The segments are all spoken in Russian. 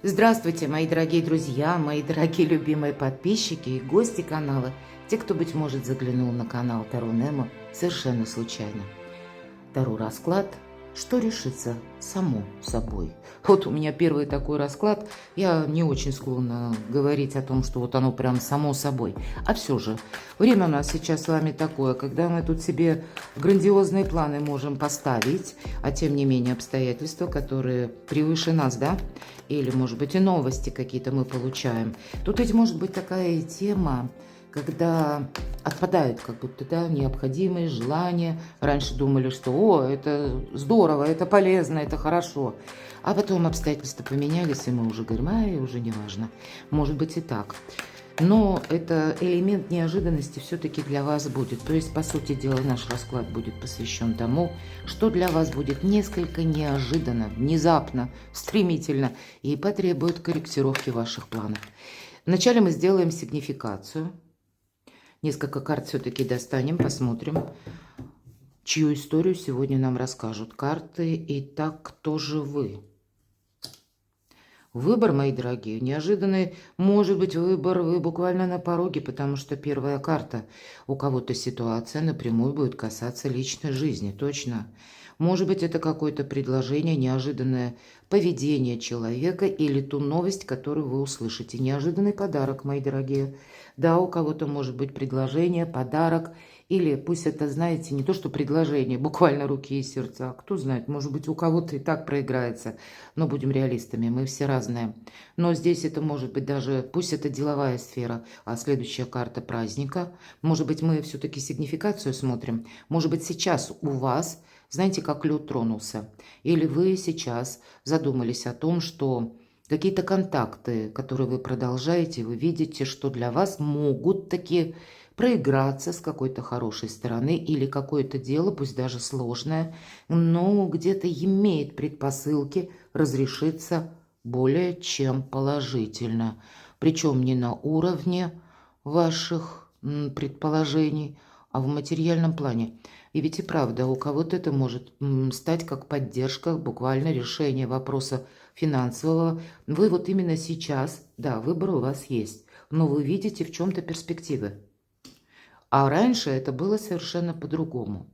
Здравствуйте, мои дорогие друзья, мои дорогие любимые подписчики и гости канала, те, кто, быть может, заглянул на канал Таро Немо совершенно случайно. Таро расклад «Что решится само собой». Вот у меня первый такой расклад. Я не очень склонна говорить о том, что вот оно прям само собой. А все же, время у нас сейчас с вами такое, когда мы тут себе грандиозные планы можем поставить, а тем не менее обстоятельства, которые превыше нас, да? Или, может быть, и новости какие-то мы получаем. Тут ведь может быть такая тема, когда отпадают как будто, да, необходимые желания. Раньше думали, что о, это здорово, это полезно, это хорошо. А потом обстоятельства поменялись, и мы уже говорим, уже не важно. Может быть и так. Но это элемент неожиданности все-таки для вас будет. То есть, по сути дела, наш расклад будет посвящен тому, что для вас будет несколько неожиданно, внезапно, стремительно и потребует корректировки ваших планов. Вначале мы сделаем сигнификацию. Несколько карт все-таки достанем, посмотрим, чью историю сегодня нам расскажут карты. Итак, кто же вы? Выбор, мои дорогие, неожиданный, может быть, выбор, вы буквально на пороге, потому что первая карта. У кого-то ситуация напрямую будет касаться личной жизни, точно. Может быть, это какое-то предложение, неожиданное поведение человека или ту новость, которую вы услышите. Неожиданный подарок, мои дорогие. Да, у кого-то может быть предложение, подарок, или пусть это, знаете, не то, что предложение, буквально руки и сердца. Кто знает, может быть, у кого-то и так проиграется. Но будем реалистами, мы все разные. Но здесь это может быть даже, пусть это деловая сфера, а следующая карта праздника. Может быть, мы все-таки сигнификацию смотрим. Может быть, сейчас у вас, знаете, как лед тронулся. Или вы сейчас задумались о том, что какие-то контакты, которые вы продолжаете, вы видите, что для вас могут такие проиграться с какой-то хорошей стороны или какое-то дело, пусть даже сложное, но где-то имеет предпосылки разрешиться более чем положительно. Причем не на уровне ваших предположений, а в материальном плане. И ведь и правда, у кого-то это может стать как поддержка, буквально решение вопроса финансового. Вы вот именно сейчас, да, выбор у вас есть, но вы видите в чем-то перспективы. А раньше это было совершенно по-другому.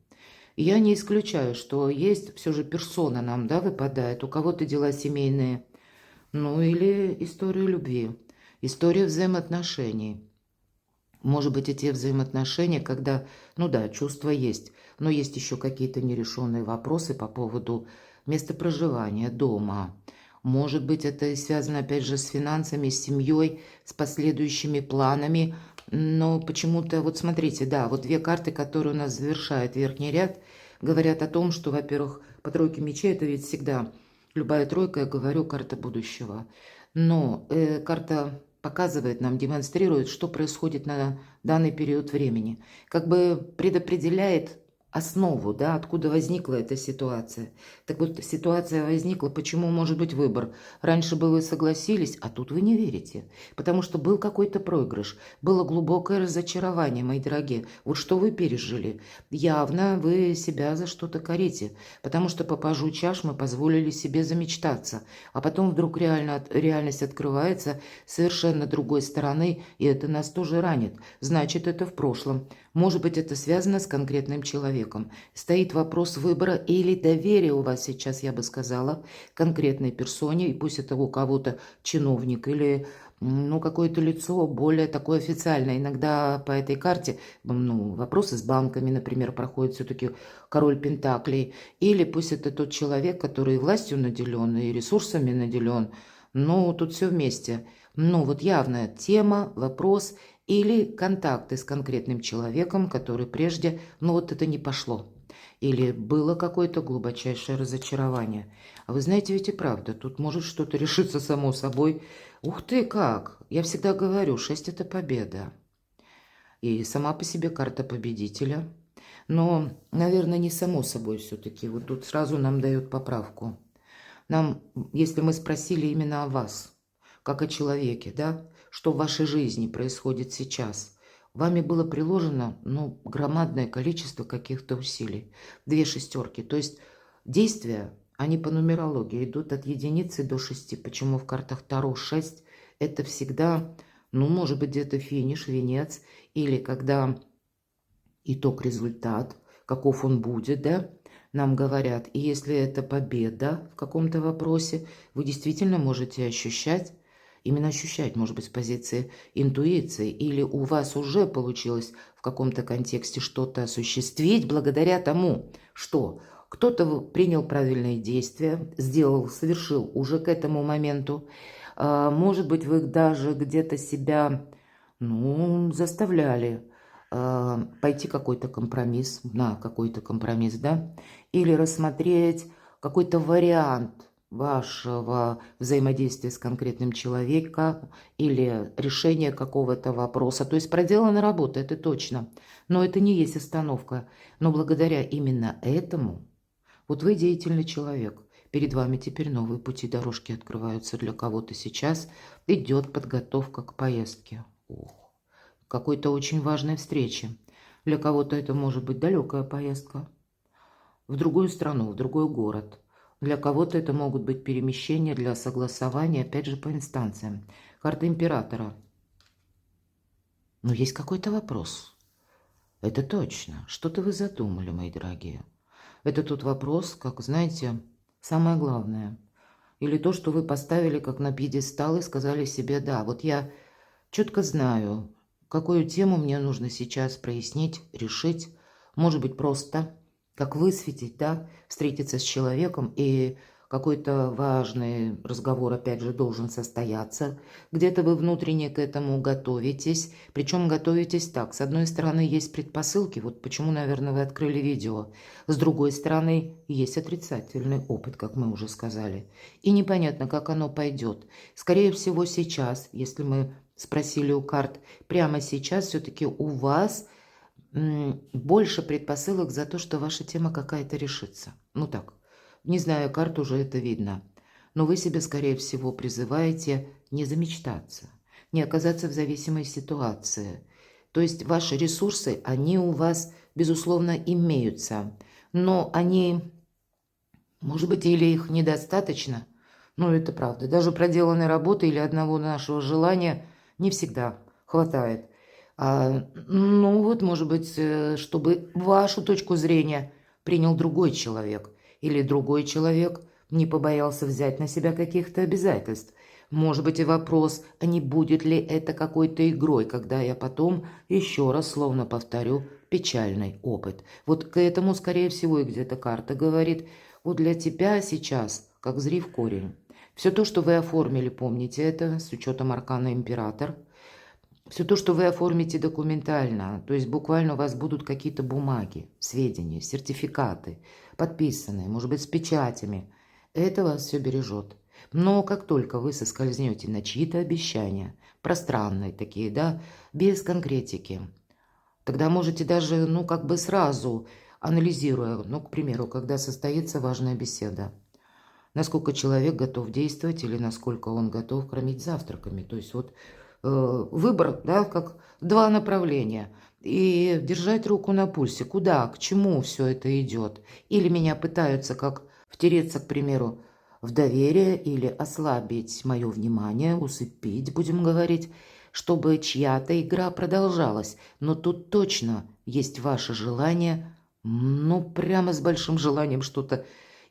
Я не исключаю, что есть все же персона нам, да, выпадает. У кого-то дела семейные, ну или история любви, история взаимоотношений. Может быть, и те взаимоотношения, когда, ну да, чувства есть, но есть еще какие-то нерешенные вопросы по поводу места проживания, дома. Может быть, это и связано, опять же, с финансами, с семьей, с последующими планами. Но почему-то, вот смотрите, да, вот две карты, которые у нас завершают верхний ряд, говорят о том, что, во-первых, по тройке мечей это ведь всегда любая тройка, я говорю, карта будущего. Но карта показывает нам, демонстрирует, что происходит на данный период времени. Как бы предопределяет основу, да, откуда возникла эта ситуация. Так вот, ситуация возникла, почему может быть выбор. Раньше бы вы согласились, а тут вы не верите. Потому что был какой-то проигрыш, было глубокое разочарование, мои дорогие. Вот что вы пережили. Явно вы себя за что-то корите. Потому что по пажу чаш мы позволили себе замечтаться. А потом вдруг реальность открывается совершенно другой стороны, и это нас тоже ранит. Значит, это в прошлом. Может быть, это связано с конкретным человеком. Стоит вопрос выбора или доверия у вас сейчас, я бы сказала, конкретной персоне, и пусть это у кого-то чиновник или ну, какое-то лицо более такое официальное. Иногда по этой карте вопросы с банками, например, проходят все-таки король Пентаклей. Или пусть это тот человек, который властью наделен и ресурсами наделен. Ну, тут все вместе. Ну, вот явная тема, вопрос или контакты с конкретным человеком, который прежде, ну, вот это не пошло. Или было какое-то глубочайшее разочарование. А вы знаете, ведь и правда, тут может что-то решиться само собой. Ух ты, как! Я всегда говорю, 6 это победа. И сама по себе карта победителя. Но, наверное, не само собой все-таки. Вот тут сразу нам дают поправку. Нам, если мы спросили именно о вас, как о человеке, да, что в вашей жизни происходит сейчас, вами было приложено, громадное количество каких-то усилий. Две шестерки. То есть действия Они по нумерологии идут от единицы до 6. Почему в картах Таро 6? Это всегда, ну, может быть, где-то финиш, венец, или когда итог, результат, каков он будет, да, нам говорят. И если это победа в каком-то вопросе, вы действительно можете ощущать, именно ощущать, может быть, с позиции интуиции, или у вас уже получилось в каком-то контексте что-то осуществить благодаря тому, что кто-то принял правильные действия, сделал, совершил уже к этому моменту. Может быть, вы даже где-то себя, ну, заставляли пойти какой-то компромисс, на какой-то компромисс, да, или рассмотреть какой-то вариант вашего взаимодействия с конкретным человеком или решения какого-то вопроса. То есть проделана работа, это точно, но это не есть остановка. Но благодаря именно этому, вот вы деятельный человек, перед вами теперь новые пути, дорожки открываются для кого-то сейчас, идет подготовка к поездке. Ох, какой-то очень важной встречи. Для кого-то это может быть далекая поездка в другую страну, в другой город. Для кого-то это могут быть перемещения для согласования, опять же, по инстанциям. Карта императора. Но есть какой-то вопрос. Это точно. Что-то вы задумали, мои дорогие. Это тот вопрос, как, знаете, самое главное. Или то, что вы поставили как на пьедестал и сказали себе: да, вот я четко знаю, какую тему мне нужно сейчас прояснить, решить. Может быть, просто как высветить, да, встретиться с человеком, и какой-то важный разговор, опять же, должен состояться. Где-то вы внутренне к этому готовитесь. Причем готовитесь так. С одной стороны, есть предпосылки. Вот почему, наверное, вы открыли видео. С другой стороны, есть отрицательный опыт, как мы уже сказали. И непонятно, как оно пойдет. Скорее всего, сейчас, если мы спросили у карт, прямо сейчас все-таки у вас больше предпосылок за то, что ваша тема какая-то решится. Ну так, не знаю, карт уже это видно. Но вы себе, скорее всего, призываете не замечтаться, не оказаться в зависимой ситуации. То есть ваши ресурсы, они у вас, безусловно, имеются. Но они, может быть, или их недостаточно. Ну, это правда. Даже проделанной работы или одного нашего желания не всегда хватает. Ну вот, может быть, чтобы вашу точку зрения принял другой человек. Или другой человек не побоялся взять на себя каких-то обязательств. Может быть, и вопрос, а не будет ли это какой-то игрой, когда я потом еще раз, словно повторю, печальный опыт. Вот к этому, скорее всего, и где-то карта говорит: вот для тебя сейчас, как зри в корень. Все то, что вы оформили, помните это, с учетом аркана император. Все то, что вы оформите документально, то есть буквально у вас будут какие-то бумаги, сведения, сертификаты, подписанные, может быть, с печатями. Это вас все бережет. Но как только вы соскользнете на чьи-то обещания, пространные такие, да, без конкретики, тогда можете даже, ну, как бы сразу, анализируя, ну, к примеру, когда состоится важная беседа, насколько человек готов действовать или насколько он готов кормить завтраками. То есть вот выбор, да, как два направления. И держать руку на пульсе. Куда, к чему все это идет? Или меня пытаются как втереться, к примеру, в доверие или ослабить мое внимание, усыпить, будем говорить, чтобы чья-то игра продолжалась. Но тут точно есть ваше желание, ну, прямо с большим желанием что-то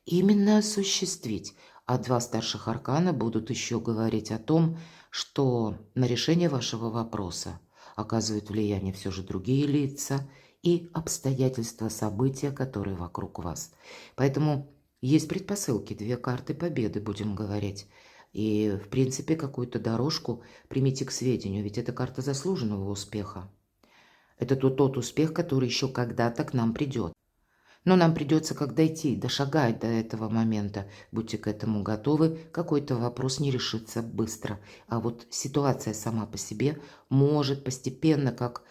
именно осуществить. А два старших аркана будут еще говорить о том, что на решение вашего вопроса оказывают влияние все же другие лица и обстоятельства, события, которые вокруг вас. Поэтому есть предпосылки, две карты победы, будем говорить. И, в принципе, какую-то дорожку примите к сведению, ведь это карта заслуженного успеха. Это тот успех, который еще когда-то к нам придет. Но нам придется как дойти, дошагать до этого момента. Будьте к этому готовы. Какой-то вопрос не решится быстро. А вот ситуация сама по себе может постепенно как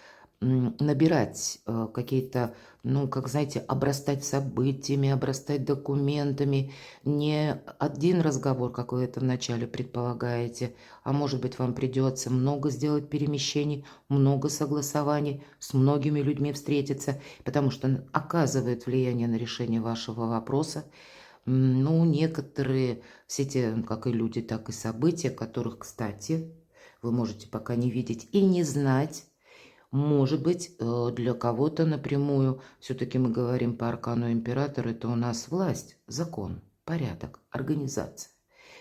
набирать какие-то, ну, как знаете, обрастать событиями, обрастать документами. Не один разговор, как вы это вначале предполагаете, а может быть, вам придется много сделать перемещений, много согласований, с многими людьми встретиться, потому что оказывает влияние на решение вашего вопроса Ну, некоторые, все те, как и люди, так и события, которых, кстати, вы можете пока не видеть и не знать, может быть, для кого-то напрямую, все-таки мы говорим по аркану императора, это у нас власть, закон, порядок, организация.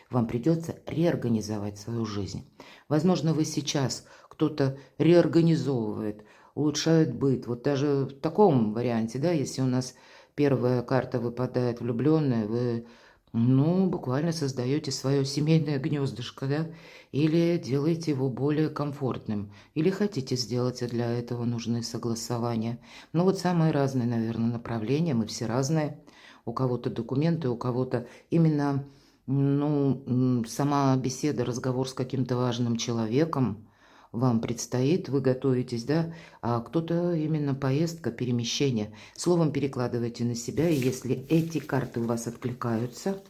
Вам придется реорганизовать свою жизнь. Возможно, вы сейчас кто-то реорганизовывает, улучшает быт. Вот даже в таком варианте, да, если у нас первая карта выпадает влюбленная, вы, ну, буквально создаете свое семейное гнездышко, да, или делаете его более комфортным, или хотите сделать, а для этого нужны согласования. Ну, вот самые разные, наверное, направления, мы все разные. У кого-то документы, у кого-то именно ну, сама беседа, разговор с каким-то важным человеком вам предстоит, вы готовитесь, да, а кто-то именно поездка, перемещение. Словом, перекладывайте на себя, и если эти карты у вас откликаются,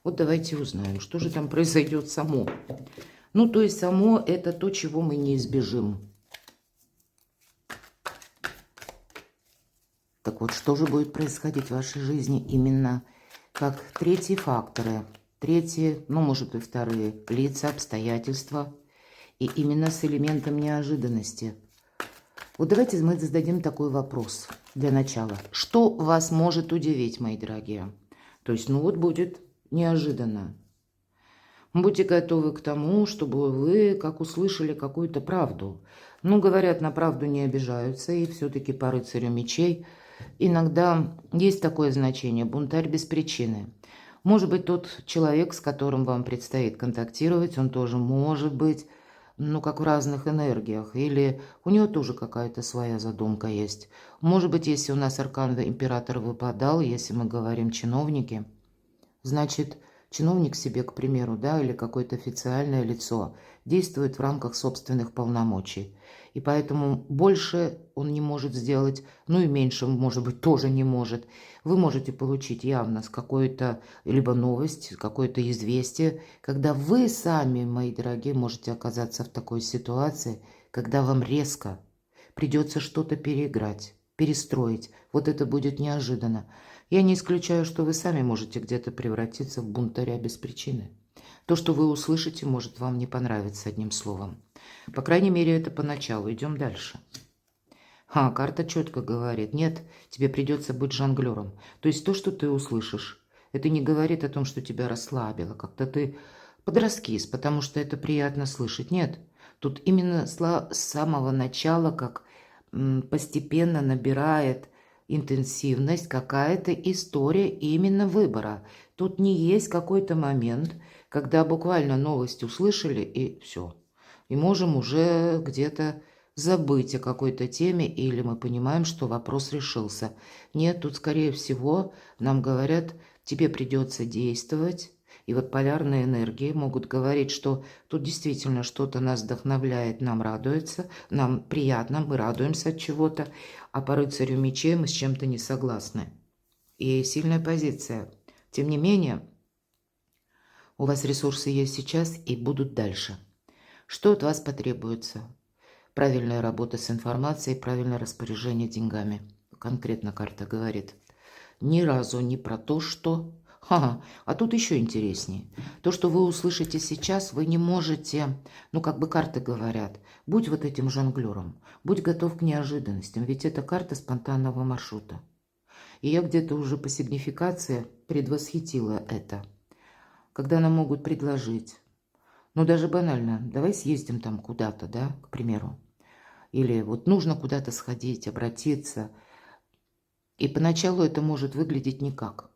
вот давайте узнаем, что же там произойдет само. Ну, то есть само это то, чего мы не избежим. Так вот, что же будет происходить в вашей жизни именно как третьи факторы? Третьи, ну, может и вторые, лица, обстоятельства. И именно с элементом неожиданности. Вот давайте мы зададим такой вопрос для начала. Что вас может удивить, мои дорогие? То есть, ну вот будет неожиданно. Будьте готовы к тому, чтобы вы, как услышали какую-то правду. Ну, говорят, на правду не обижаются, и все-таки по рыцарю мечей иногда есть такое значение – бунтарь без причины. Может быть, тот человек, с которым вам предстоит контактировать, он тоже может быть, ну, как в разных энергиях, или у него тоже какая-то своя задумка есть. Может быть, если у нас аркан император выпадал, если мы говорим чиновники, значит, чиновник себе, к примеру, да, или какое-то официальное лицо действует в рамках собственных полномочий. И поэтому больше он не может сделать, ну и меньше, может быть, тоже не может. Вы можете получить явно с какой-то либо новость, какое-то известие, когда вы сами, мои дорогие, можете оказаться в такой ситуации, когда вам резко придется что-то переиграть, перестроить. Вот это будет неожиданно. Я не исключаю, что вы сами можете где-то превратиться в бунтаря без причины. То, что вы услышите, может вам не понравиться, одним словом. По крайней мере, это поначалу. Идем дальше. Карта четко говорит, нет, тебе придется быть жонглером. То есть то, что ты услышишь, это не говорит о том, что тебя расслабило, как-то ты подраскис, потому что это приятно слышать. Нет, тут именно с самого начала, как постепенно набирает интенсивность какая-то история именно выбора. Тут не есть какой-то момент, когда буквально новость услышали и все. И можем уже где-то забыть о какой-то теме, или мы понимаем, что вопрос решился. Нет, тут, скорее всего, нам говорят, тебе придется действовать. И вот полярные энергии могут говорить, что тут действительно что-то нас вдохновляет, нам радуется, нам приятно, мы радуемся от чего-то, а по рыцарю мечей мы с чем-то не согласны. И сильная позиция. Тем не менее, у вас ресурсы есть сейчас и будут дальше. Что от вас потребуется? Правильная работа с информацией, правильное распоряжение деньгами. Конкретно карта говорит. Ни разу не про то, что... А тут еще интереснее. То, что вы услышите сейчас, вы не можете... Ну, как бы карты говорят. Будь вот этим жонглером. Будь готов к неожиданностям. Ведь это карта спонтанного маршрута. И я где-то уже по сигнификации предвосхитила это. Когда нам могут предложить... Ну, даже банально. Давай съездим там куда-то, да, к примеру. Или вот нужно куда-то сходить, обратиться. И поначалу это может выглядеть никак.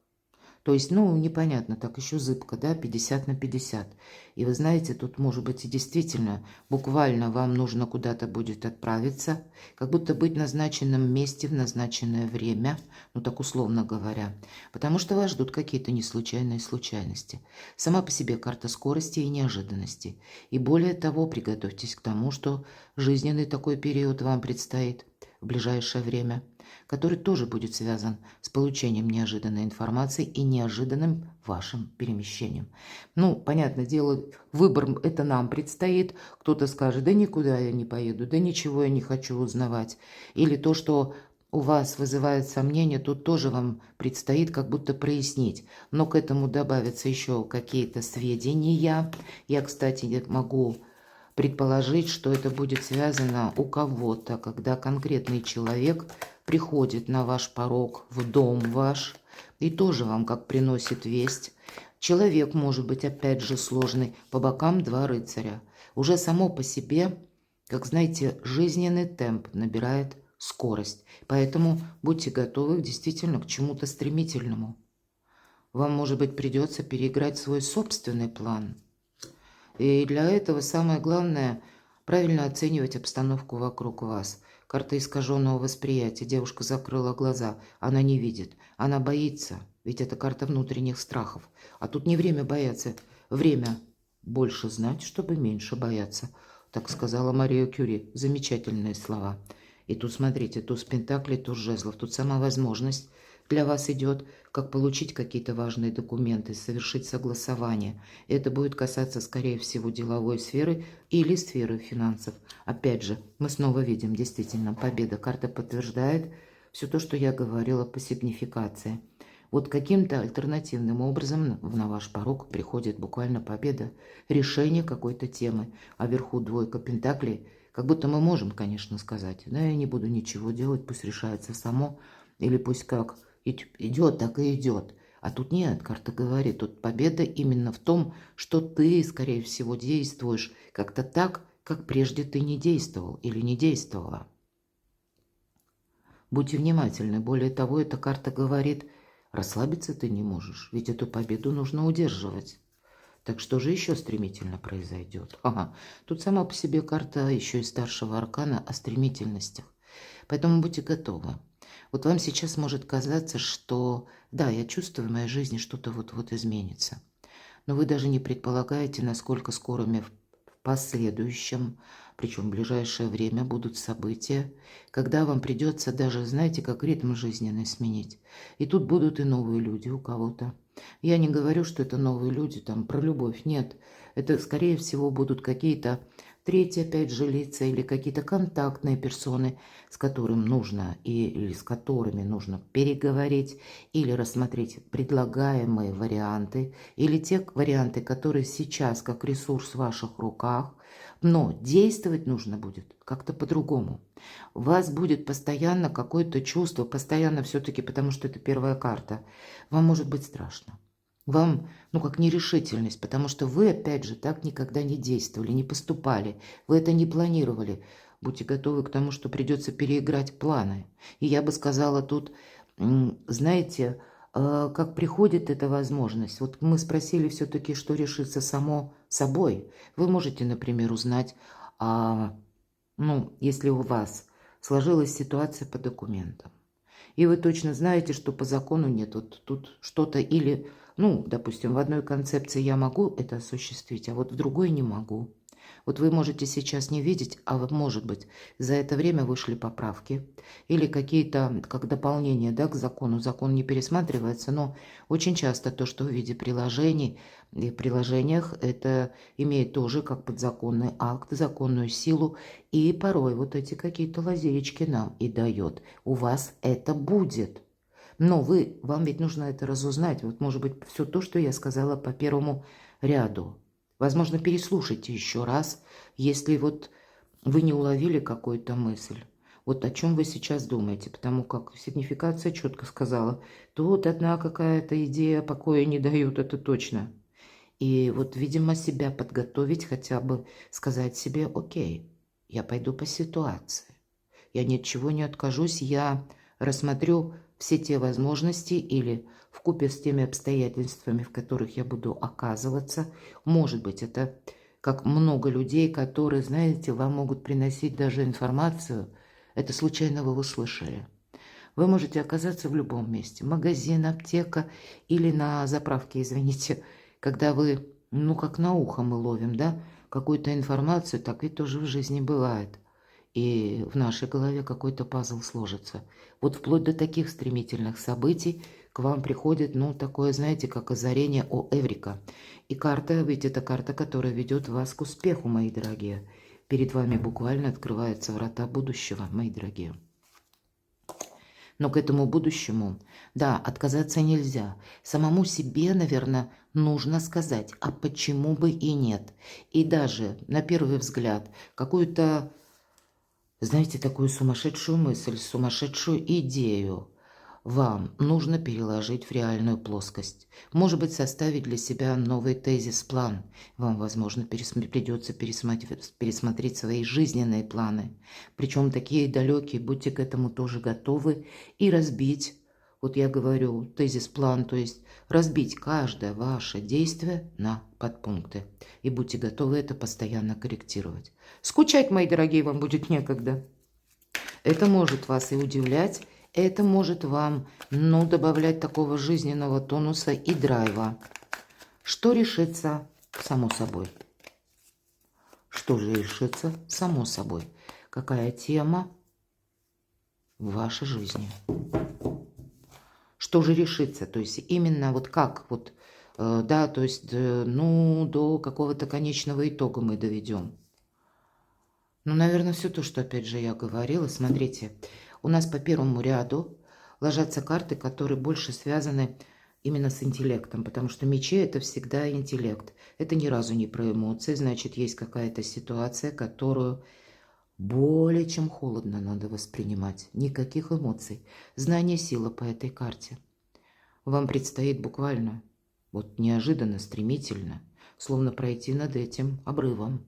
То есть, ну, непонятно, так еще зыбко, да, 50 на 50. И вы знаете, тут может быть и действительно, буквально вам нужно куда-то будет отправиться, как будто быть в назначенном месте в назначенное время, ну, так условно говоря, потому что вас ждут какие-то неслучайные случайности. Сама по себе карта скорости и неожиданности. И более того, приготовьтесь к тому, что жизненный такой период вам предстоит в ближайшее время, который тоже будет связан с получением неожиданной информации и неожиданным вашим перемещением. Ну, понятное дело, выбор это нам предстоит. Кто-то скажет, да никуда я не поеду, да ничего я не хочу узнавать. Или то, что у вас вызывает сомнения, тут тоже вам предстоит как будто прояснить. Но к этому добавятся еще какие-то сведения. Я, кстати, могу предположить, что это будет связано у кого-то, когда конкретный человек приходит на ваш порог, в дом ваш, и тоже вам как приносит весть. Человек может быть опять же сложный, по бокам два рыцаря. Уже само по себе, как знаете, жизненный темп набирает скорость. Поэтому будьте готовы действительно к чему-то стремительному. Вам, может быть, придется переиграть свой собственный план. И для этого самое главное – правильно оценивать обстановку вокруг вас. Карта искаженного восприятия. Девушка закрыла глаза. Она не видит. Она боится. Ведь это карта внутренних страхов. А тут не время бояться. Время больше знать, чтобы меньше бояться. Так сказала Мария Кюри. Замечательные слова. И тут, смотрите, туз пентаклей, туз жезлов. Тут сама возможность для вас идет, как получить какие-то важные документы, совершить согласование. Это будет касаться, скорее всего, деловой сферы или сферы финансов. Опять же, мы снова видим, действительно, победа. Карта подтверждает все то, что я говорила по сигнификации. Вот каким-то альтернативным образом на ваш порог приходит буквально победа, решение какой-то темы. А вверху двойка пентаклей, как будто мы можем, конечно, сказать, да, я не буду ничего делать, пусть решается само, или пусть как идет, так и идет. А тут нет, карта говорит, тут победа именно в том, что ты, скорее всего, действуешь как-то так, как прежде ты не действовал или не действовала. Будьте внимательны. Более того, эта карта говорит, расслабиться ты не можешь, ведь эту победу нужно удерживать. Так что же еще стремительно произойдет? Ага, тут сама по себе карта еще и старшего аркана о стремительностях. Поэтому будьте готовы. Вот вам сейчас может казаться, что да, я чувствую, в моей жизни что-то вот-вот изменится. Но вы даже не предполагаете, насколько скорыми в последующем, причем в ближайшее время, будут события, когда вам придется даже, знаете, как ритм жизненный сменить. И тут будут и новые люди у кого-то. Я не говорю, что это новые люди, там, про любовь, нет. Это, скорее всего, будут какие-то третьи, опять же, лица или какие-то контактные персоны, с которым нужно или с которыми нужно переговорить или рассмотреть предлагаемые варианты или те варианты, которые сейчас как ресурс в ваших руках, но действовать нужно будет как-то по-другому. У вас будет постоянно какое-то чувство, постоянно все-таки, потому что это первая карта, вам может быть страшно. Вам, как нерешительность, потому что вы, опять же, так никогда не действовали, не поступали, вы это не планировали. Будьте готовы к тому, что придется переиграть планы. И я бы сказала тут, знаете, как приходит эта возможность. Вот мы спросили все-таки, что решится само собой. Вы можете, например, узнать, если у вас сложилась ситуация по документам, и вы точно знаете, что по закону нет, вот тут что-то или, допустим, в одной концепции я могу это осуществить, а вот в другой не могу. Вот вы можете сейчас не видеть, а вот, может быть, за это время вышли поправки или какие-то, как дополнение, да, к закону. Закон не пересматривается, но очень часто то, что в виде приложений и приложениях, это имеет тоже как подзаконный акт, законную силу, и порой вот эти какие-то лазеечки нам и дает. У вас это будет. Но вам ведь нужно это разузнать. Вот, может быть, все то, что я сказала по первому ряду. Возможно, переслушайте еще раз, если вот вы не уловили какую-то мысль. Вот о чем вы сейчас думаете, потому как сигнификация четко сказала, тут одна какая-то идея покоя не дает, это точно. И вот, видимо, себя подготовить, хотя бы сказать себе, окей, я пойду по ситуации. Я ни от чего не откажусь, я рассмотрю все те возможности или вкупе с теми обстоятельствами, в которых я буду оказываться. Может быть, это как много людей, которые, знаете, вам могут приносить даже информацию. Это случайно вы услышали. Вы можете оказаться в любом месте. Магазин, аптека или на заправке, извините. Когда вы, как на ухо мы ловим, да, какую-то информацию, так ведь тоже в жизни бывает. И в нашей голове какой-то пазл сложится. Вот вплоть до таких стремительных событий к вам приходит, такое, знаете, как озарение о Эврика. И карта, ведь это карта, которая ведет вас к успеху, мои дорогие. Перед вами буквально открываются врата будущего, мои дорогие. Но к этому будущему, да, отказаться нельзя. Самому себе, наверное, нужно сказать, а почему бы и нет. И даже, на первый взгляд, какую-то, знаете, такую сумасшедшую мысль, сумасшедшую идею вам нужно переложить в реальную плоскость. Может быть, составить для себя новый тезис-план. Вам, возможно, придется пересмотреть свои жизненные планы. Причем такие далекие, будьте к этому тоже готовы. И разбить, вот я говорю, тезис-план, то есть разбить каждое ваше действие на подпункты. И будьте готовы это постоянно корректировать. Скучать, мои дорогие, вам будет некогда. Это может вас и удивлять, это может вам, ну, добавлять такого жизненного тонуса и драйва. Что решится само собой? Что же решится само собой? Какая тема в вашей жизни? Что же решится? То есть именно вот как вот, да, то есть, ну, до какого-то конечного итога мы доведем. Ну, наверное, все то, что, опять же, я говорила. Смотрите, у нас по первому ряду ложатся карты, которые больше связаны именно с интеллектом, потому что мечи – это всегда интеллект. Это ни разу не про эмоции, значит, есть какая-то ситуация, которую более чем холодно надо воспринимать. Никаких эмоций. Знание – сила по этой карте. Вам предстоит буквально, вот неожиданно, стремительно, словно пройти над этим обрывом.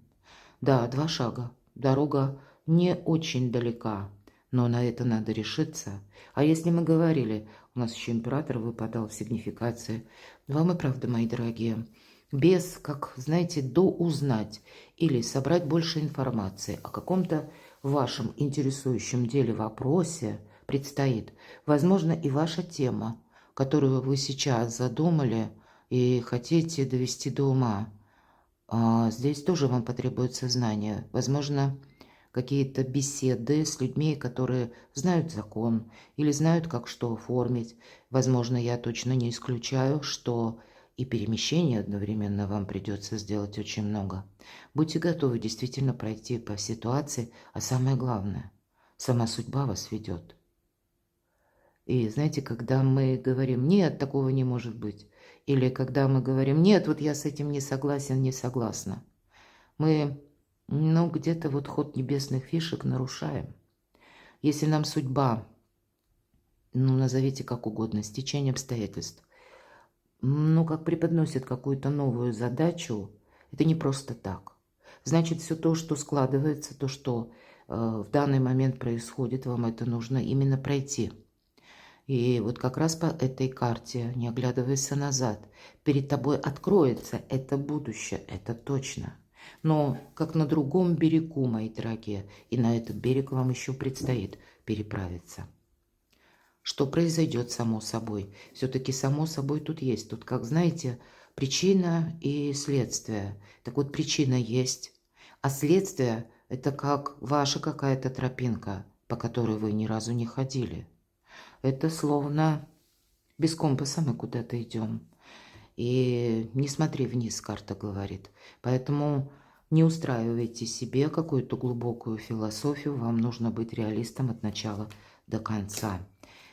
Да, 2 шага. Дорога не очень далека, но на это надо решиться. А если мы говорили, у нас еще император выпадал в сигнификации. Вам и правда, мои дорогие, без, как, знаете, доузнать или собрать больше информации о каком-то вашем интересующем деле вопросе предстоит, возможно, и ваша тема, которую вы сейчас задумали и хотите довести до ума. Здесь тоже вам потребуется знание. Возможно, какие-то беседы с людьми, которые знают закон или знают, как что оформить. Возможно, я точно не исключаю, что и перемещение одновременно вам придется сделать очень много. Будьте готовы действительно пройти по ситуации, а самое главное, сама судьба вас ведет. И знаете, когда мы говорим «нет, такого не может быть», или когда мы говорим «нет, вот я с этим не согласен, не согласна», мы, ну, где-то вот ход небесных фишек нарушаем. Если нам судьба, ну, назовите как угодно, стечение обстоятельств, ну, как преподносит какую-то новую задачу, это не просто так. Значит, все то, что складывается, то, что в данный момент происходит, вам это нужно именно пройти. И вот как раз по этой карте, не оглядываясь назад, перед тобой откроется это будущее, это точно. Но как на другом берегу, мои дорогие, и на этот берег вам еще предстоит переправиться. Что произойдет само собой? Все-таки само собой тут есть. Тут, как знаете, причина и следствие. Так вот, причина есть, а следствие – это как ваша какая-то тропинка, по которой вы ни разу не ходили. Это словно без компаса мы куда-то идем. И не смотри вниз, карта говорит. Поэтому не устраивайте себе какую-то глубокую философию. Вам нужно быть реалистом от начала до конца.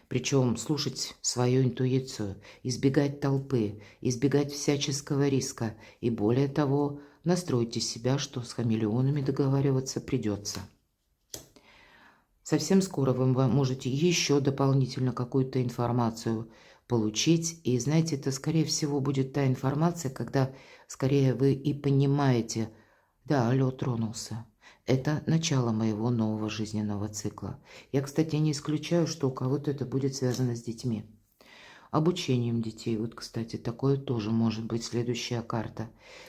Причем слушать свою интуицию, избегать толпы, избегать всяческого риска. И более того, настройте себя, что с хамелеонами договариваться придется. Совсем скоро вы можете еще дополнительно какую-то информацию получить. И знаете, это, скорее всего, будет та информация, когда скорее вы и понимаете, да, лед тронулся. Это начало моего нового жизненного цикла. Я, кстати, не исключаю, что у кого-то это будет связано с детьми. Обучением детей. Вот, кстати, такое тоже может быть следующая карта.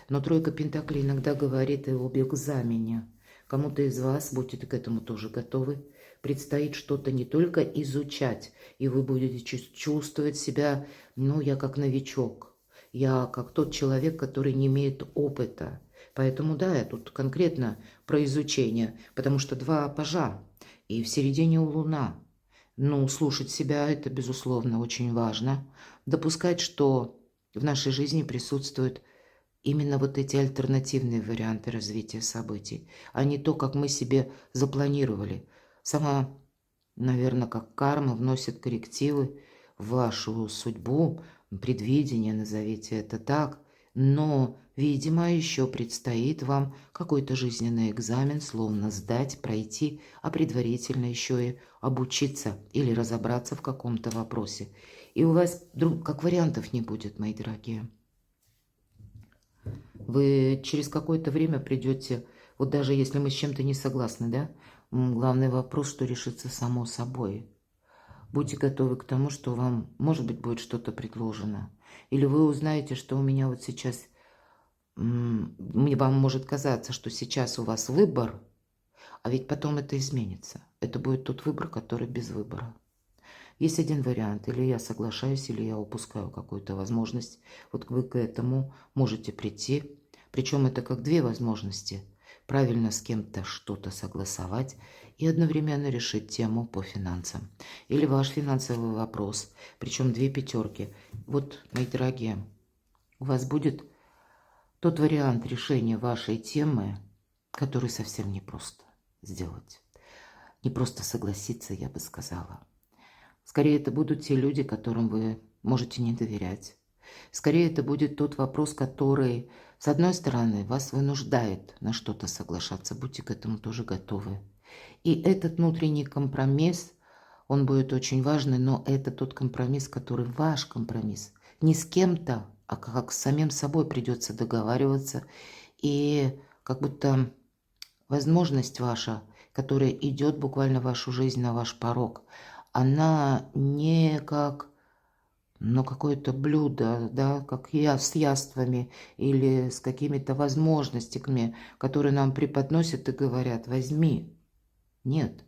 Но тройка пентаклей иногда говорит и об экзамене. Кому-то из вас, будьте к этому тоже готовы, предстоит что-то не только изучать, и вы будете чувствовать себя, ну, я как новичок, я как тот человек, который не имеет опыта. Поэтому, да, я тут конкретно про изучение, потому что 2 пажа, и в середине луна. Ну, слушать себя – это, безусловно, очень важно. Допускать, что в нашей жизни присутствуют именно вот эти альтернативные варианты развития событий, а не то, как мы себе запланировали. Сама наверное, как карма вносит коррективы в вашу судьбу, предвидение, назовите это так. Но, видимо, еще предстоит вам какой-то жизненный экзамен, словно сдать, пройти, а предварительно еще и обучиться или разобраться в каком-то вопросе. И у вас как вариантов не будет, мои дорогие. Вы через какое-то время придете, вот даже если мы с чем-то не согласны, да, главный вопрос, что решится само собой. Будьте готовы к тому, что вам, может быть, будет что-то предложено. Или вы узнаете, что у меня вот сейчас, мне вам может казаться, что сейчас у вас выбор, а ведь потом это изменится. Это будет тот выбор, который без выбора. Есть один вариант, или я соглашаюсь, или я упускаю какую-то возможность. Вот вы к этому можете прийти. Причем это как две возможности. Правильно с кем-то что-то согласовать и одновременно решить тему по финансам. Или ваш финансовый вопрос. Причем две пятерки. Вот, мои дорогие, у вас будет тот вариант решения вашей темы, который совсем непросто сделать. Не просто согласиться, я бы сказала. Скорее, это будут те люди, которым вы можете не доверять. Скорее, это будет тот вопрос, который, с одной стороны, вас вынуждает на что-то соглашаться. Будьте к этому тоже готовы. И этот внутренний компромисс, он будет очень важный, но это тот компромисс, который ваш компромисс. Не с кем-то, а как с самим собой придется договариваться. И как будто возможность ваша, которая идет буквально в вашу жизнь, на ваш порог, она не как, ну, какое-то блюдо, да, как с яствами или с какими-то возможностями, которые нам преподносят и говорят: возьми. Нет,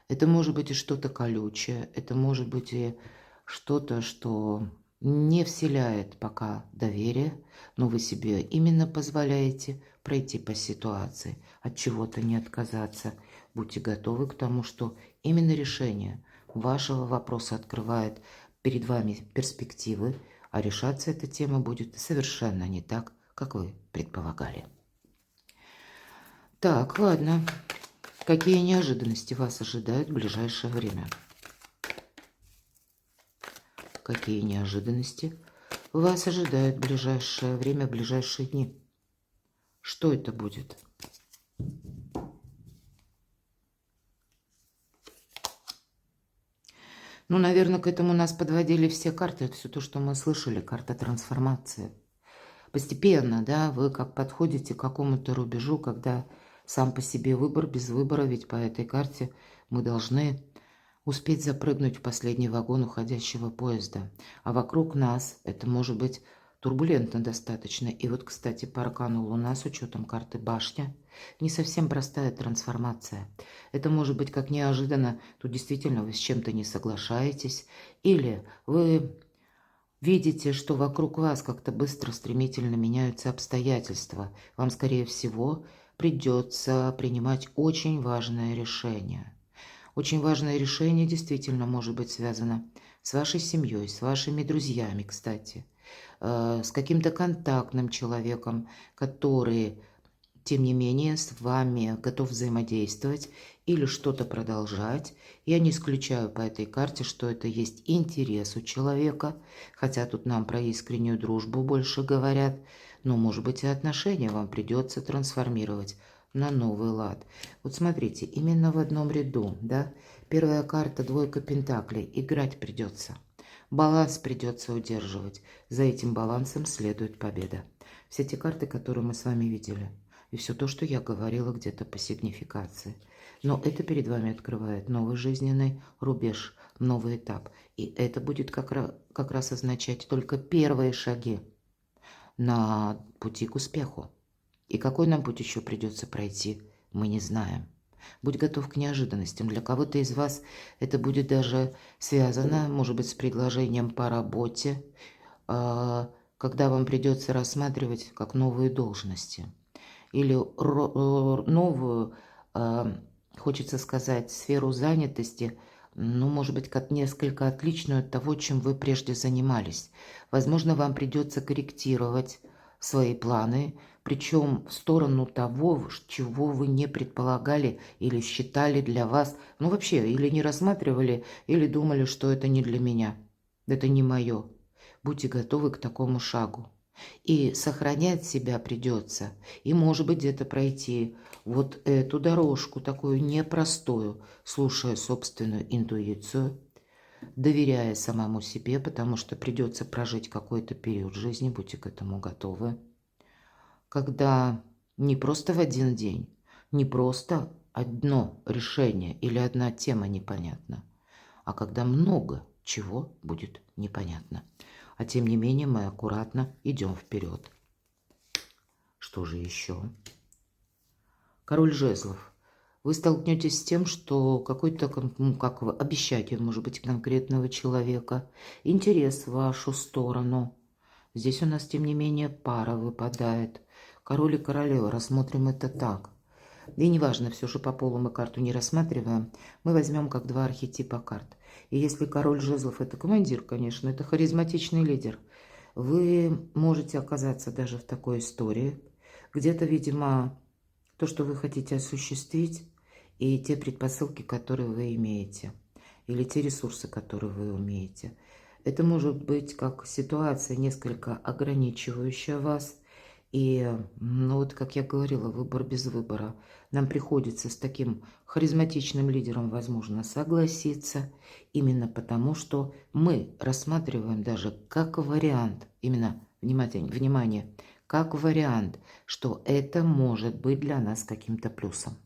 это может быть и что-то колючее, это может быть и что-то, что не вселяет пока доверие, но вы себе именно позволяете пройти по ситуации, от чего-то не отказаться. Будьте готовы к тому, что именно решение вашего вопроса открывает перед вами перспективы, а решаться эта тема будет совершенно не так, как вы предполагали. Так, ладно. Какие неожиданности вас ожидают в ближайшее время? Какие неожиданности вас ожидают в ближайшее время, в ближайшие дни? Что это будет? Ну, наверное, к этому нас подводили все карты. Это все то, что мы слышали. Карта трансформации. Постепенно, да, вы как подходите к какому-то рубежу, когда сам по себе выбор без выбора, ведь по этой карте мы должны успеть запрыгнуть в последний вагон уходящего поезда. А вокруг нас это может быть турбулентно достаточно. И вот, кстати, по аркану Луна с учетом карты Башня не совсем простая трансформация. Это может быть как неожиданно, тут действительно вы с чем-то не соглашаетесь, или вы видите, что вокруг вас как-то быстро, стремительно меняются обстоятельства. Вам, скорее всего, придется принимать очень важное решение. Очень важное решение действительно может быть связано с вашей семьей, с вашими друзьями, кстати, с каким-то контактным человеком, который, тем не менее, с вами готов взаимодействовать или что-то продолжать. Я не исключаю по этой карте, что это есть интерес у человека, хотя тут нам про искреннюю дружбу больше говорят, но, может быть, и отношения вам придется трансформировать на новый лад. Вот смотрите, именно в одном ряду, да, первая карта двойка пентаклей, играть придется. Баланс придется удерживать. За этим балансом следует победа. Все те карты, которые мы с вами видели. И все то, что я говорила где-то по сигнификации. Но это перед вами открывает новый жизненный рубеж, новый этап. И это будет как раз означать только первые шаги на пути к успеху. И какой нам путь еще придется пройти, мы не знаем. Будь готов к неожиданностям. Для кого-то из вас это будет даже связано, может быть, с предложением по работе, когда вам придется рассматривать как новые должности. Или новую, хочется сказать, сферу занятости, ну, может быть, как несколько отличную от того, чем вы прежде занимались. Возможно, вам придется корректировать свои планы, Причем в сторону того, чего вы не предполагали или считали для вас, ну вообще, или не рассматривали, или думали, что это не для меня, это не мое. Будьте готовы к такому шагу. И сохранять себя придется. И, может быть, где-то пройти вот эту дорожку, такую непростую, слушая собственную интуицию, доверяя самому себе, потому что придется прожить какой-то период жизни, будьте к этому готовы, когда не просто в один день, не просто одно решение или одна тема непонятна, а когда много чего будет непонятно. А тем не менее мы аккуратно идем вперед. Что же еще? Король жезлов. Вы столкнетесь с тем, что какой-то, как вы обещаете, может быть, конкретного человека, интерес в вашу сторону. Здесь у нас, тем не менее, пара выпадает. Король и королева. Рассмотрим это так. И неважно, все же по полу мы карту не рассматриваем. Мы возьмем как два архетипа карт. И если король жезлов – это командир, конечно, это харизматичный лидер, вы можете оказаться даже в такой истории. Где-то, видимо, то, что вы хотите осуществить, и те предпосылки, которые вы имеете, или те ресурсы, которые вы умеете. Это может быть как ситуация, несколько ограничивающая вас. И, ну вот, как я говорила, выбор без выбора. Нам приходится с таким харизматичным лидером, возможно, согласиться, именно потому, что мы рассматриваем даже как вариант, именно, внимание, как вариант, что это может быть для нас каким-то плюсом.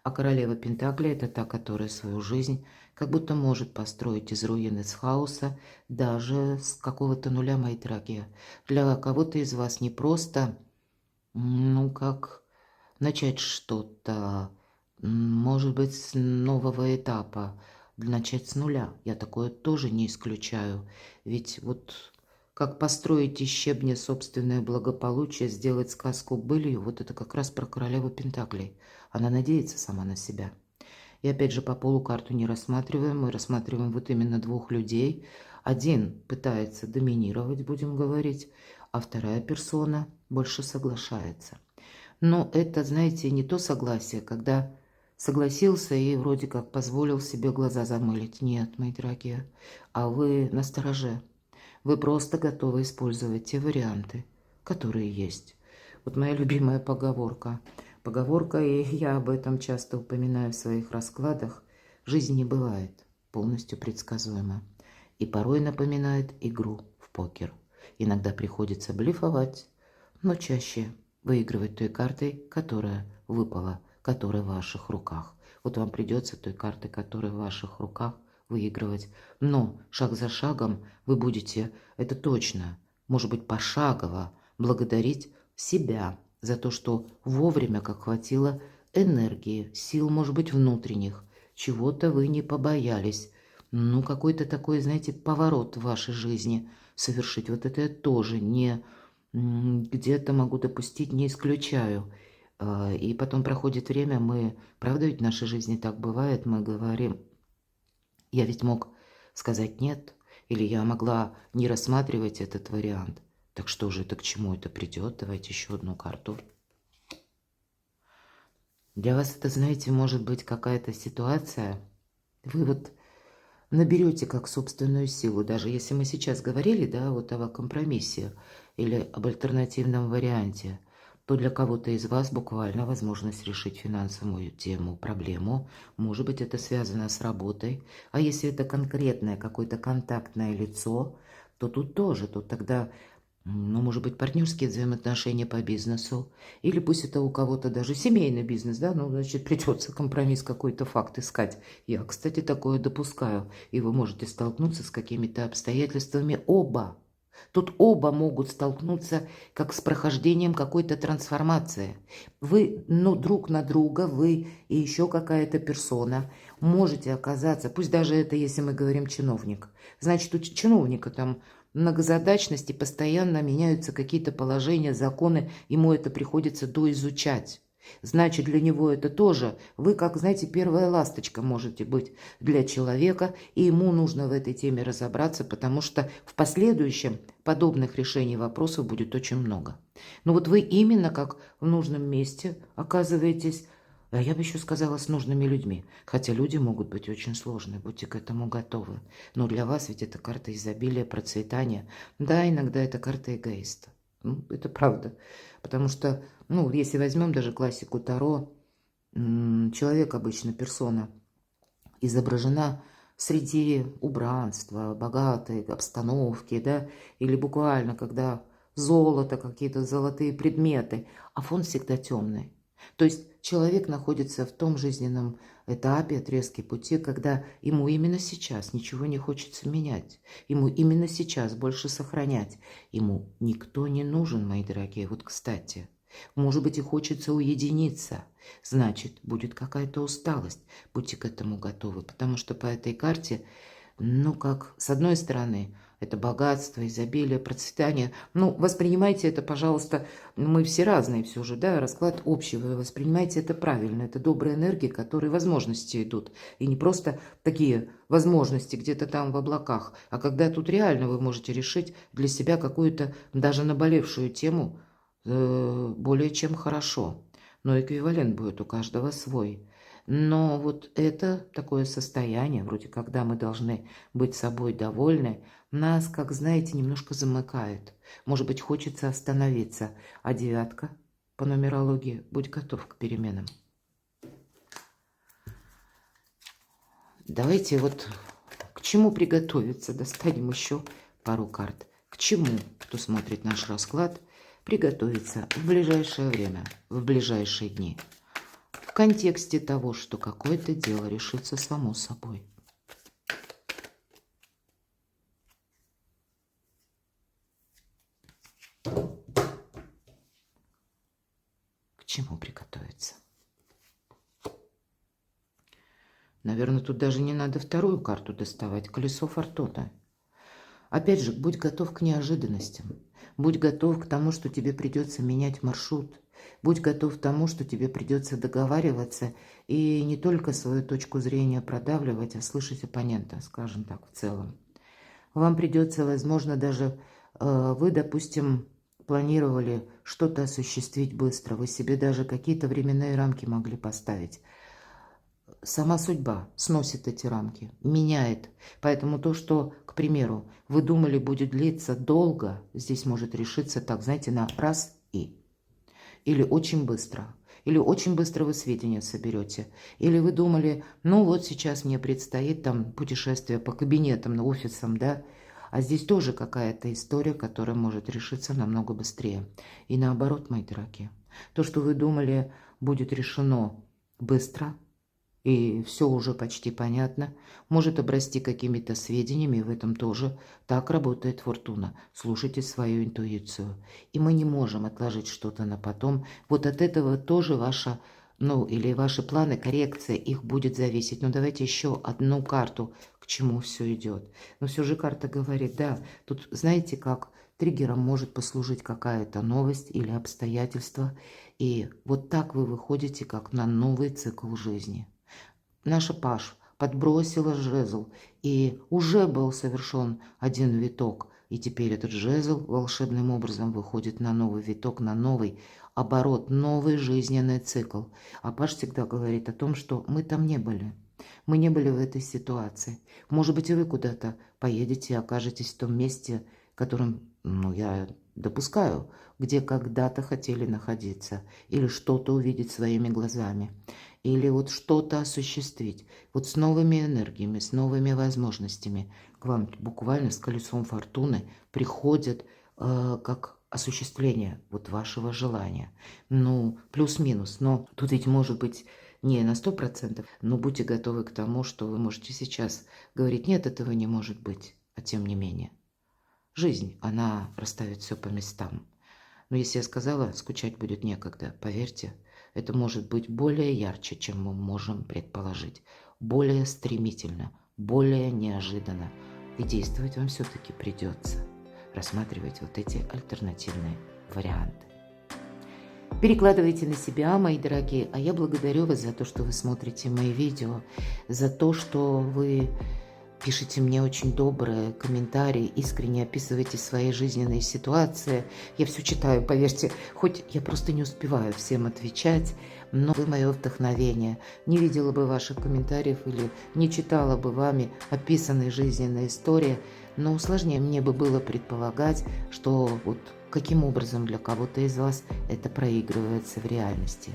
А королева Пентаклей – это та, которая свою жизнь как будто может построить из руин, из хаоса, даже с какого-то нуля, мои дорогие. Для кого-то из вас не просто, ну, как начать что-то, может быть, с нового этапа, начать с нуля. Я такое тоже не исключаю. Ведь вот как построить из щебня собственное благополучие, сделать сказку былью, вот это как раз про королеву Пентаклей. Она надеется сама на себя. И опять же, по полу карту не рассматриваем, мы рассматриваем вот именно двух людей. Один пытается доминировать, будем говорить, а вторая персона больше соглашается. Но это, знаете, не то согласие, когда согласился и вроде как позволил себе глаза замылить. Нет, мои дорогие, а вы настороже. Вы просто готовы использовать те варианты, которые есть. Вот моя любимая поговорка. Поговорка, и я об этом часто упоминаю в своих раскладах. Жизнь не бывает полностью предсказуема. И порой напоминает игру в покер. Иногда приходится блефовать, но чаще выигрывать той картой, которая выпала, которая в ваших руках. Вот вам придется той картой, которая в ваших руках, выигрывать. Но шаг за шагом вы будете, это точно, может быть, пошагово благодарить себя за то, что вовремя, как хватило энергии, сил, может быть, внутренних, чего-то вы не побоялись. Ну, какой-то такой, знаете, поворот в вашей жизни совершить. Вот это я тоже не где-то могу допустить, не исключаю. И потом проходит время, мы, правда ведь в нашей жизни так бывает, мы говорим, я ведь мог сказать нет, или я могла не рассматривать этот вариант. Так что же это, к чему это придет? Давайте еще одну карту. Для вас это, знаете, может быть какая-то ситуация, вы вот наберете как собственную силу, даже если мы сейчас говорили, да, вот о компромиссе или об альтернативном варианте, то для кого-то из вас буквально возможность решить финансовую тему, проблему. Может быть, это связано с работой. А если это конкретное какое-то контактное лицо, то тут тоже, то тогда, ну, может быть, партнерские взаимоотношения по бизнесу, или пусть это у кого-то даже семейный бизнес, да, ну, значит, придется компромисс, какой-то факт искать. Я, кстати, такое допускаю, и вы можете столкнуться с какими-то обстоятельствами оба. Тут оба могут столкнуться как с прохождением какой-то трансформации. Вы, ну, друг на друга, вы и еще какая-то персона можете оказаться, пусть даже это, если мы говорим чиновник. Значит, у чиновника там многозадачность и постоянно меняются какие-то положения, законы, ему это приходится доизучать. Значит, для него это тоже, вы как, знаете, первая ласточка можете быть для человека, и ему нужно в этой теме разобраться, потому что в последующем подобных решений вопросов будет очень много. Но вот вы именно как в нужном месте оказываетесь, а я бы еще сказала, с нужными людьми. Хотя люди могут быть очень сложные, будьте к этому готовы. Но для вас ведь это карта изобилия, процветания. Да, иногда это карта эгоиста. Ну, это правда. Потому что, ну, если возьмем даже классику Таро, человек обычно, персона, изображена среди убранства, богатой обстановки, да, или буквально, когда золото, какие-то золотые предметы, а фон всегда темный. То есть человек находится в том жизненном этапе, отрезке пути, когда ему именно сейчас ничего не хочется менять, ему именно сейчас больше сохранять, ему никто не нужен, мои дорогие. Вот, кстати, может быть, и хочется уединиться, значит, будет какая-то усталость, будьте к этому готовы, потому что по этой карте, ну, как, с одной стороны, это богатство, изобилие, процветание. Ну, воспринимайте это, пожалуйста, мы все разные все же, да, расклад общий, вы воспринимайте это правильно. Это добрые энергии, которые возможности идут. И не просто такие возможности где-то там в облаках, а когда тут реально вы можете решить для себя какую-то даже наболевшую тему более чем хорошо. Но эквивалент будет у каждого свой. Но вот это такое состояние, вроде когда мы должны быть собой довольны, нас, как знаете, немножко замыкает. Может быть, хочется остановиться. А девятка по нумерологии, будь готов к переменам. Давайте вот к чему приготовиться. Достанем еще пару карт. К чему, кто смотрит наш расклад, приготовиться в ближайшее время, в ближайшие дни. В контексте того, что какое-то дело решится само собой. К чему приготовиться? Наверное, тут даже не надо вторую карту доставать. Колесо фортуны. Опять же, будь готов к неожиданностям. Будь готов к тому, что тебе придется менять маршрут. Будь готов к тому, что тебе придется договариваться и не только свою точку зрения продавливать, а слышать оппонента, скажем так, в целом. Вам придется, возможно, даже вы, допустим, планировали что-то осуществить быстро. Вы себе даже какие-то временные рамки могли поставить. Сама судьба сносит эти рамки, меняет. Поэтому то, что, к примеру, вы думали будет длиться долго, здесь может решиться так, знаете, на раз и. Или очень быстро. Или очень быстро вы сведения соберете. Или вы думали, ну вот сейчас мне предстоит там путешествие по кабинетам, офисам, да. А здесь тоже какая-то история, которая может решиться намного быстрее. И наоборот, мои дорогие. То, что вы думали будет решено быстро, и все уже почти понятно, может обрасти какими-то сведениями, и в этом тоже так работает фортуна. Слушайте свою интуицию. И мы не можем отложить что-то на потом. Вот от этого тоже ваша, ну, или ваши планы, коррекция, их будет зависеть. Но давайте еще одну карту, к чему все идет. Но все же карта говорит, да, тут знаете как, триггером может послужить какая-то новость или обстоятельство. И вот так вы выходите как на новый цикл жизни. Наша Паш подбросила жезл, и уже был совершен один виток. И теперь этот жезл волшебным образом выходит на новый виток, на новый оборот, новый жизненный цикл. А Паш всегда говорит о том, что мы там не были. Мы не были в этой ситуации. Может быть, и вы куда-то поедете и окажетесь в том месте, которым, ну, я допускаю, где когда-то хотели находиться. Или что-то увидеть своими глазами. Или вот что-то осуществить. Вот с новыми энергиями, с новыми возможностями. К вам буквально с колесом фортуны приходят как осуществление вот вашего желания. Ну, плюс-минус. Но тут ведь может быть не на 100%, но будьте готовы к тому, что вы можете сейчас говорить, нет, этого не может быть, а тем не менее. Жизнь, она расставит все по местам. Но если я сказала, скучать будет некогда, поверьте, это может быть более ярче, чем мы можем предположить, более стремительно, более неожиданно. И действовать вам все-таки придется. Рассматривать вот эти альтернативные варианты. Перекладывайте на себя, мои дорогие, а я благодарю вас за то, что вы смотрите мои видео, за то, что вы пишите мне очень добрые комментарии, искренне описываете свои жизненные ситуации. Я все читаю, поверьте, хоть я просто не успеваю всем отвечать, но вы мое вдохновение. Не видела бы ваших комментариев или не читала бы вами описанные жизненные истории, но сложнее мне бы было предполагать, что вот каким образом для кого-то из вас это проигрывается в реальности.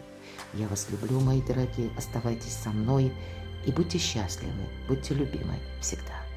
Я вас люблю, мои дорогие, оставайтесь со мной и будьте счастливы, будьте любимы всегда.